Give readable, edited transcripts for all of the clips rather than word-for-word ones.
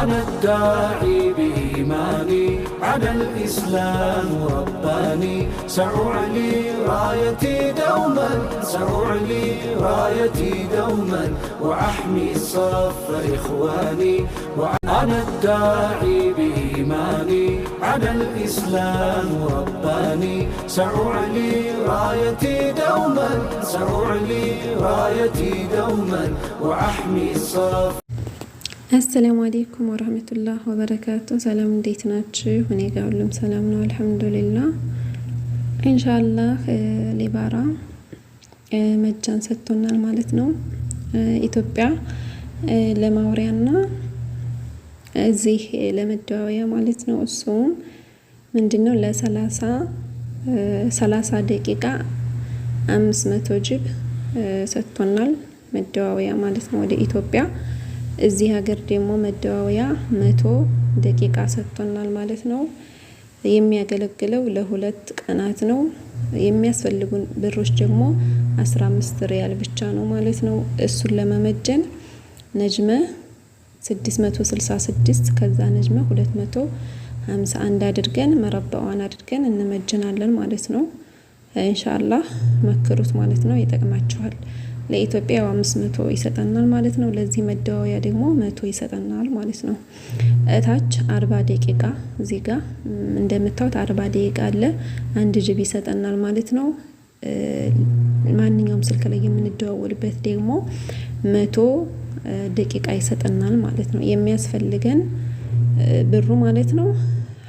أنا الداعي بإيماني على الإسلام رباني سأعلي رايتي دوما سأعلي رايتي دوما وأحمي صف إخواني أنا الداعي بإيماني على الإسلام رباني سأعلي رايتي دوما سأعلي رايتي دوما وأحمي الصف السلام عليكم ورحمة الله وبركاته سلام እንዴት ናችሁ እኔ ጋር ሁሉም ሰላም ነው አልহামዱሊላህ ኢንሻአላህ ሊባራ መጃን ሰጥቶናል ማለት ነው ኢትዮጵያ ለማውሪያና እዚህ ለመደዋወያ ማለት ነው እሱም ምንድነው ለ30 ደቂቃ 500 ጅብ ሰጥቶናል መደዋወያ ማለት ነው ወደ ኢትዮጵያ እዚህ ሀገር ደግሞ መደዋወያ 100 ደቂቃ ሰጥቶናል ማለት ነው የሚያገለግለው ለሁለት ቀናት ነው የሚያስፈልጉን ብሮች ደግሞ 15 ሪያል ብቻ ነው ማለት ነው እሱን ለመመጀን ነጅመ 666 ከዛ ነጅመ 251 አድርገን መረባዋን አድርገን እንመጀናለን ማለት ነው ኢንሻአላህ መክሩት ማለት ነው ይጠቅማችኋል ለኢትዮጵያ 500 ይሰጠናል ማለት ነው ለዚህ መደዋወያ ደግሞ 100 ይሰጠናል ማለት ነው እታች 40 ደቂቃ እዚህ ጋር እንደምታዩት 40 ደቂቃ አለ አንድ ጂቢ ይሰጠናል ማለት ነው ማንኛውም ስልክ ላይ የምንደዋወልበት ደግሞ 100 ደቂቃ ይሰጠናል ማለት ነው የሚያስፈልገን ብሩ ማለት ነው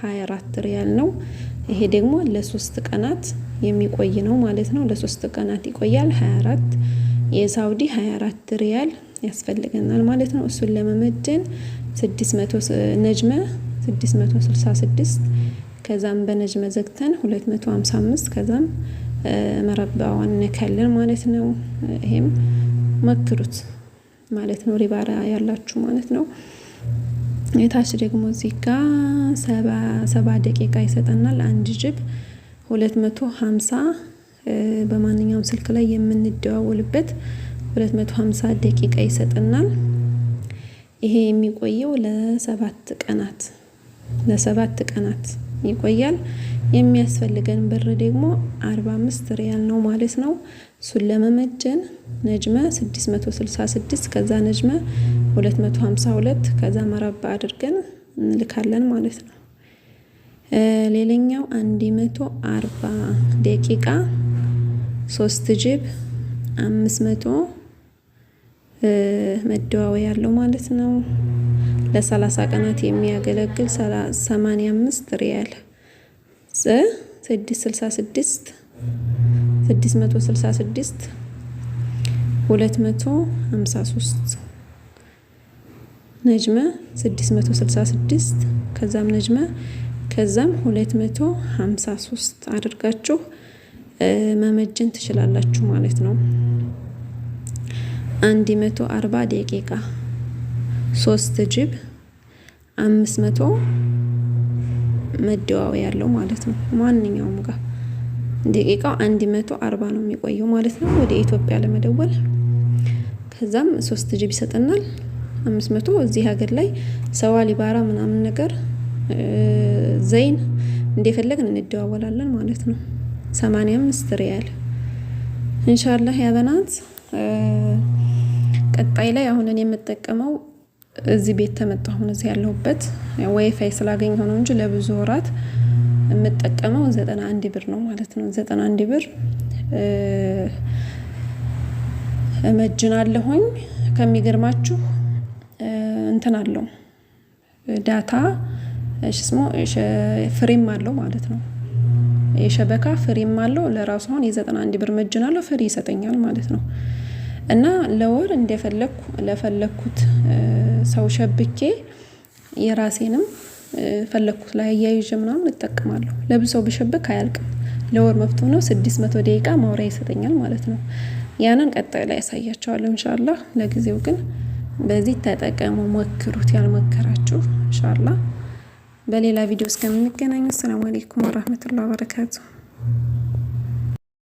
24 ሪያል ነው ይሄ ደግሞ ለ3 ቀናት የሚቆይ ነው ማለት ነው ለ3 ቀናት ይቆያል 24 የሳውዲ 24 ሪያል ያስፈልገናል ማለት ነው እሱን ለመመጀን 600 ነጅመ 666 ከዛም በነጅመ ዘግተን 255 ከዛም መረባዋን ነከለን ማለት ነው ይሄም መክሩት ማለት ነው ሪባራ ያላችሁ ማለት ነው የታች ደግሞ እዚህ ጋር 70 ደቂቃ ይሰጠናል አንድ ጅብ 250 በማንኛውም ስልክ ላይ የምንደዋወልበት 250 ደቂቃ ይሰጠናል ይሄ የሚቆየው ለ7 ቀናት ይቆያል የሚያስፈልገን ብር ደግሞ 45 ሪያል ነው ማለት ነው እሱን ለመመጀን ነጅመ 666 ከዛ ነጅመ 252 ከዛ መረባ አድርገን እንልካለን ማለት ነው ሌላኛው 140 ደቂቃ 3 ጅብ 500 መደዋወያ ያለው ማለት ነው ለ30 ቀናት የሚያገለግል 85 ሪያል 666 253 ነጅመ 666 ከዛም ነጅመ ከዛም 253 አድርጋችሁ መመጀን ትችላላችሁ ማለት ነው 140 ደቂቃ 3 ጅብ 500 መደዋወያ ያለው ማለት ነው ማንኛውም ጋር ደቂቃው 140 ነው የሚቆየው ማለት ነው ወደ ኢትዮጵያ ለመደወል ከዛም 3 ጅብ ይሰጠናል 500 እዚህ ሀገር ላይ ሰዋ ሊባራ ምናምን ነገር ዘይን እንደፈለግን እንደዋወላለን ማለት ነው 85 ሪያል ኢንሻአላህ ያ በናት ቀጣይ ላይ አሁን እኔ የምጠቀመው እዚህ ቤት ተመጣሁ እዚህ ያለሁበት ዋይፋይ ስላገኘው ነው እንጂ ለብዙ ወራት የምጠቀመው 91 ብር ነው ማለት ነው 91 ብር እመጅናለሁኝ ከሚገርማችሁ እንትን አለው ዳታ እስሞ ፍሬም አለው ማለት ነው የሸበካ ፍሬም አለው ለራሱ አሁን የ91 ብር መጅናለሁ ፍሪ ይሰጠኛል ማለት ነው እና ለወር እንደፈለኩ ለፈለኩት ሰው ሸብኬ የራሴንም ፈለኩት ላይ ያያይዤ ምናምን እጠቀማለሁ ለብሰው በሸብክ አያልቅም ለወር መፍትው ነው 600 ደቂቃ ማውሪያ ይሰጠኛል ማለት ነው ያንን ቀጣይ ላይ ያሳያችኋለሁ ኢንሻአላህ ለጊዜው ግን በዚህ ተጠቀሙ ሞክሩት ያልሞከራችሁ ኢንሻአላህ በሌላ ቪዲዮ እስከምንገናኝ ሰላም አለይኩም ወራህመቱላሂ ወበረካቱ